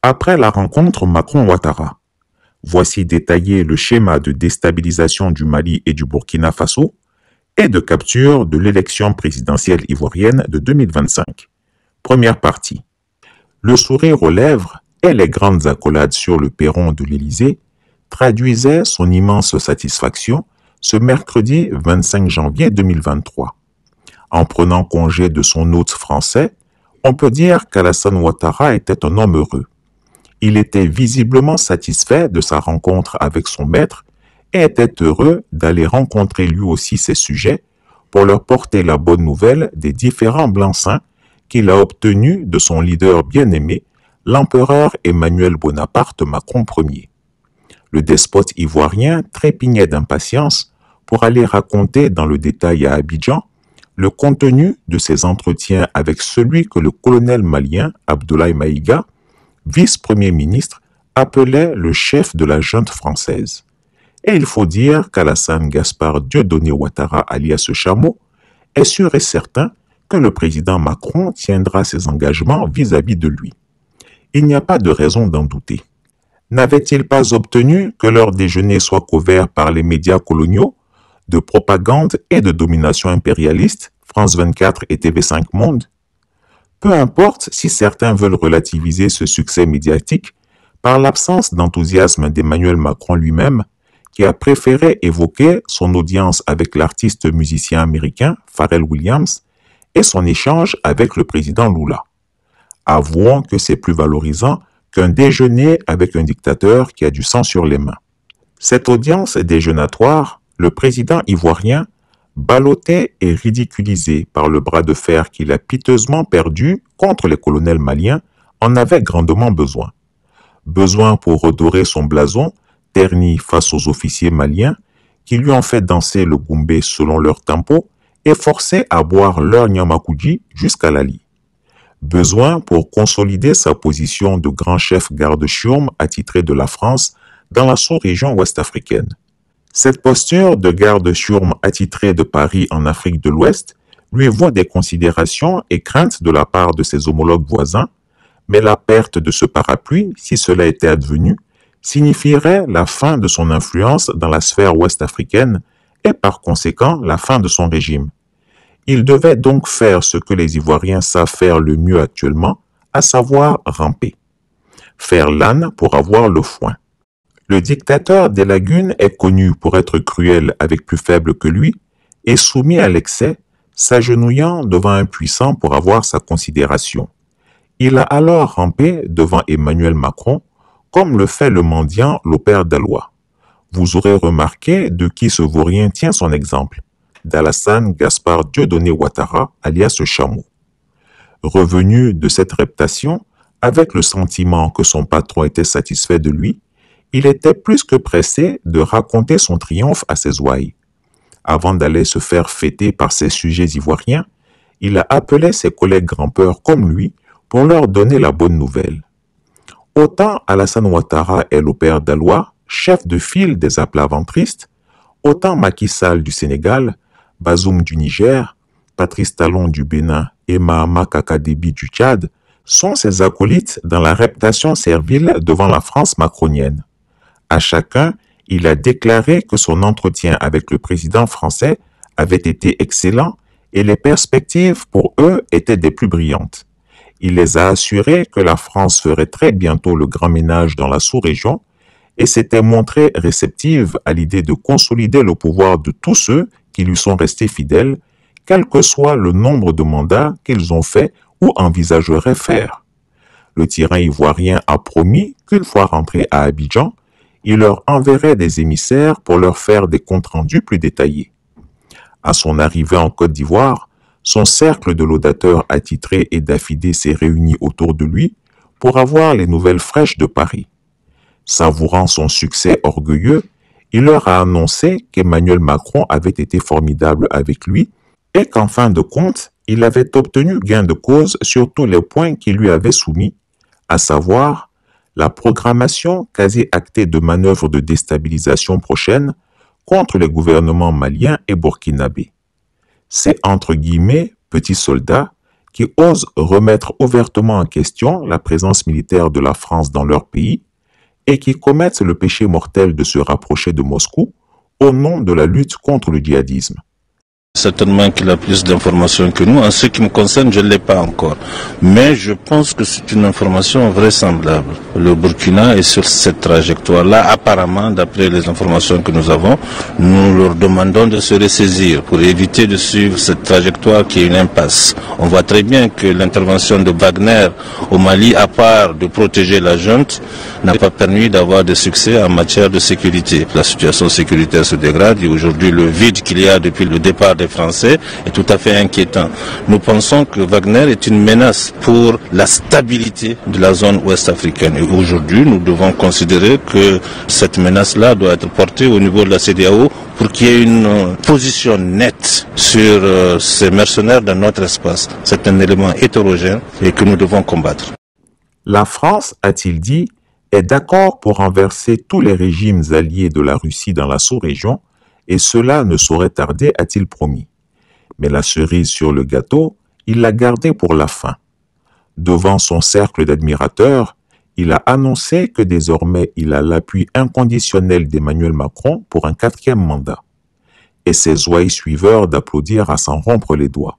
Après la rencontre Macron-Ouattara, voici détaillé le schéma de déstabilisation du Mali et du Burkina Faso et de capture de l'élection présidentielle ivoirienne de 2025. Première partie. Le sourire aux lèvres et les grandes accolades sur le perron de l'Élysée traduisaient son immense satisfaction ce mercredi 25 janvier 2023. En prenant congé de son hôte français, on peut dire qu'Alassane Ouattara était un homme heureux. Il était visiblement satisfait de sa rencontre avec son maître et était heureux d'aller rencontrer lui aussi ses sujets pour leur porter la bonne nouvelle des différents blancs-seings qu'il a obtenus de son leader bien-aimé, l'empereur Emmanuel Bonaparte Macron Ier. Le despote ivoirien trépignait d'impatience pour aller raconter dans le détail à Abidjan le contenu de ses entretiens avec celui que le colonel malien Abdoulaye Maïga, vice-premier ministre, appelait le chef de la junte française. Et il faut dire qu'Alassane Gaspard Dieudonné Ouattara, alias Chameau, est sûr et certain que le président Macron tiendra ses engagements vis-à-vis de lui. Il n'y a pas de raison d'en douter. N'avait-il pas obtenu que leur déjeuner soit couvert par les médias coloniaux, de propagande et de domination impérialiste, France 24 et TV5 Monde? Peu importe si certains veulent relativiser ce succès médiatique par l'absence d'enthousiasme d'Emmanuel Macron lui-même, qui a préféré évoquer son audience avec l'artiste musicien américain Pharrell Williams et son échange avec le président Lula. Avouons que c'est plus valorisant qu'un déjeuner avec un dictateur qui a du sang sur les mains. Cette audience déjeunatoire, le président ivoirien, ballotté et ridiculisé par le bras de fer qu'il a piteusement perdu contre les colonels maliens, en avait grandement besoin. Besoin pour redorer son blason, terni face aux officiers maliens, qui lui ont fait danser le goumbé selon leur tempo et forcé à boire leur nyamakoudji jusqu'à la lie. Besoin pour consolider sa position de grand chef garde-chiourme attitré de la France dans la sous-région ouest-africaine. Cette posture de garde-chiourme attitré de Paris en Afrique de l'Ouest lui vaut des considérations et craintes de la part de ses homologues voisins, mais la perte de ce parapluie, si cela était advenu, signifierait la fin de son influence dans la sphère ouest-africaine et par conséquent la fin de son régime. Il devait donc faire ce que les Ivoiriens savent faire le mieux actuellement, à savoir ramper. Faire l'âne pour avoir le foin. Le dictateur des lagunes est connu pour être cruel avec plus faible que lui et soumis à l'excès, s'agenouillant devant un puissant pour avoir sa considération. Il a alors rampé devant Emmanuel Macron, comme le fait le mendiant Lopère Dallois. Vous aurez remarqué de qui ce vaurien tient son exemple, d'Alassane Gaspard Dieudonné Ouattara, alias Chameau. Revenu de cette reptation, avec le sentiment que son patron était satisfait de lui, il était plus que pressé de raconter son triomphe à ses ouailles. Avant d'aller se faire fêter par ses sujets ivoiriens, il a appelé ses collègues grimpeurs comme lui pour leur donner la bonne nouvelle. Autant Alassane Ouattara est le père Dallois, chef de file des aplaventristes, autant Macky Sall du Sénégal, Bazoum du Niger, Patrice Talon du Bénin et Mahama Kakadébi du Tchad sont ses acolytes dans la reptation servile devant la France macronienne. À chacun, il a déclaré que son entretien avec le président français avait été excellent et les perspectives pour eux étaient des plus brillantes. Il les a assurés que la France ferait très bientôt le grand ménage dans la sous-région et s'était montrée réceptive à l'idée de consolider le pouvoir de tous ceux qui lui sont restés fidèles, quel que soit le nombre de mandats qu'ils ont fait ou envisageraient faire. Le tyran ivoirien a promis qu'une fois rentré à Abidjan, il leur enverrait des émissaires pour leur faire des comptes rendus plus détaillés. À son arrivée en Côte d'Ivoire, son cercle de laudateurs attitrés et d'affidés s'est réuni autour de lui pour avoir les nouvelles fraîches de Paris. Savourant son succès orgueilleux, il leur a annoncé qu'Emmanuel Macron avait été formidable avec lui et qu'en fin de compte, il avait obtenu gain de cause sur tous les points qu'il lui avait soumis, à savoir la programmation quasi actée de manœuvres de déstabilisation prochaines contre les gouvernements maliens et burkinabés. Ces entre guillemets petits soldats qui osent remettre ouvertement en question la présence militaire de la France dans leur pays et qui commettent le péché mortel de se rapprocher de Moscou au nom de la lutte contre le djihadisme. Certainement qu'il a plus d'informations que nous. En ce qui me concerne, je ne l'ai pas encore. Mais je pense que c'est une information vraisemblable. Le Burkina est sur cette trajectoire-là. Apparemment, d'après les informations que nous avons, nous leur demandons de se ressaisir pour éviter de suivre cette trajectoire qui est une impasse. On voit très bien que l'intervention de Wagner au Mali, à part de protéger la junte, n'a pas permis d'avoir de succès en matière de sécurité. La situation sécuritaire se dégrade et aujourd'hui le vide qu'il y a depuis le départ des Français est tout à fait inquiétant. Nous pensons que Wagner est une menace pour la stabilité de la zone ouest africaine. Et aujourd'hui, nous devons considérer que cette menace-là doit être portée au niveau de la CEDEAO pour qu'il y ait une position nette sur ces mercenaires dans notre espace. C'est un élément hétérogène et que nous devons combattre. La France, a-t-il dit, est d'accord pour renverser tous les régimes alliés de la Russie dans la sous-région, et cela ne saurait tarder, a-t-il promis. Mais la cerise sur le gâteau, il l'a gardée pour la fin. Devant son cercle d'admirateurs, il a annoncé que désormais il a l'appui inconditionnel d'Emmanuel Macron pour un 4e mandat. Et ses ouailles suiveurs d'applaudir à s'en rompre les doigts.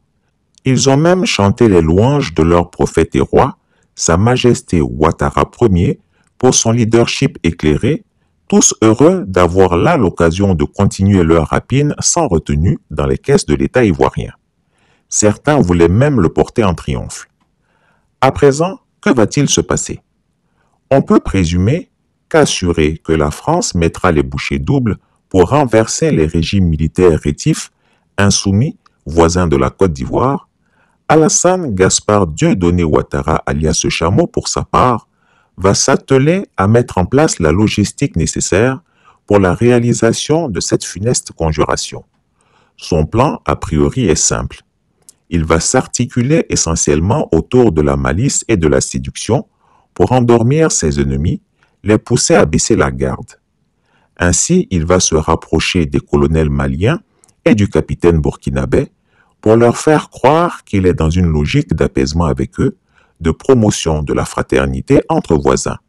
Ils ont même chanté les louanges de leur prophète et roi, Sa Majesté Ouattara Ier, pour son leadership éclairé, tous heureux d'avoir là l'occasion de continuer leur rapine sans retenue dans les caisses de l'État ivoirien. Certains voulaient même le porter en triomphe. À présent, que va-t-il se passer? On peut présumer qu'assurer que la France mettra les bouchées doubles pour renverser les régimes militaires rétifs, insoumis, voisins de la Côte d'Ivoire, Alassane Gaspard Dieudonné Ouattara, alias Chameau, pour sa part, va s'atteler à mettre en place la logistique nécessaire pour la réalisation de cette funeste conjuration. Son plan, a priori, est simple. Il va s'articuler essentiellement autour de la malice et de la séduction pour endormir ses ennemis, les pousser à baisser la garde. Ainsi, il va se rapprocher des colonels maliens et du capitaine burkinabé pour leur faire croire qu'il est dans une logique d'apaisement avec eux, de promotion de la fraternité entre voisins.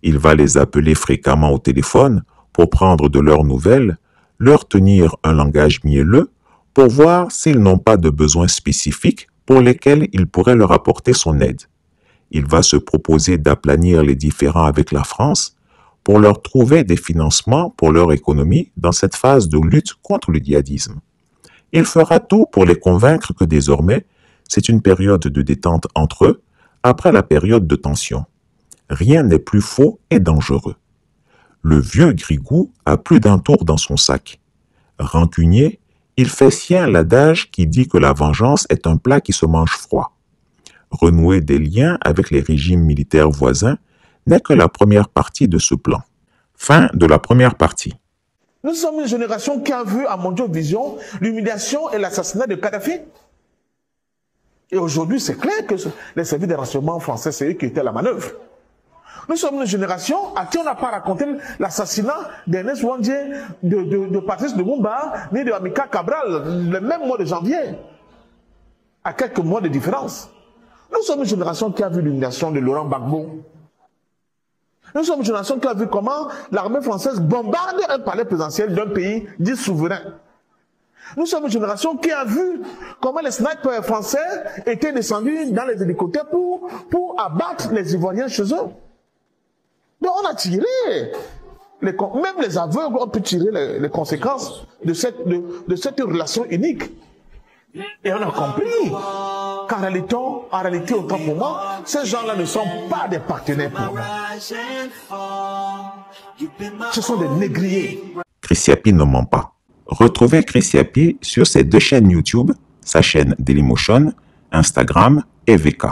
Il va les appeler fréquemment au téléphone pour prendre de leurs nouvelles, leur tenir un langage mielleux pour voir s'ils n'ont pas de besoins spécifiques pour lesquels il pourrait leur apporter son aide. Il va se proposer d'aplanir les différends avec la France pour leur trouver des financements pour leur économie dans cette phase de lutte contre le djihadisme. Il fera tout pour les convaincre que désormais, c'est une période de détente entre eux après la période de tension. Rien n'est plus faux et dangereux. Le vieux Grigou a plus d'un tour dans son sac. Rancunier, il fait sien l'adage qui dit que la vengeance est un plat qui se mange froid. Renouer des liens avec les régimes militaires voisins n'est que la première partie de ce plan. Fin de la première partie. Nous sommes une génération qui a vu à Mondiovision l'humiliation et l'assassinat de Kadhafi. Et aujourd'hui, c'est clair que les services de renseignement français, c'est eux qui étaient à la manœuvre. Nous sommes une génération à qui on n'a pas raconté l'assassinat d'Ernest Wandier, de Patrice Lumumba, ni de Amilcar Cabral, le même mois de janvier, à quelques mois de différence. Nous sommes une génération qui a vu l'humiliation de Laurent Gbagbo. Nous sommes une génération qui a vu comment l'armée française bombarde un palais présidentiel d'un pays dit souverain. Nous sommes une génération qui a vu comment les snipers français étaient descendus dans les hélicoptères pour abattre les Ivoiriens chez eux. Donc on a tiré. Même les aveugles ont pu tirer les conséquences de cette relation unique. Et on a compris qu'en réalité, autant pour moi, ces gens-là ne sont pas des partenaires pour nous. Ce sont des négriers. Chris Yapi ne ment pas. Retrouvez Chris Yapi sur ses 2 chaînes YouTube, sa chaîne Dailymotion, Instagram et VK.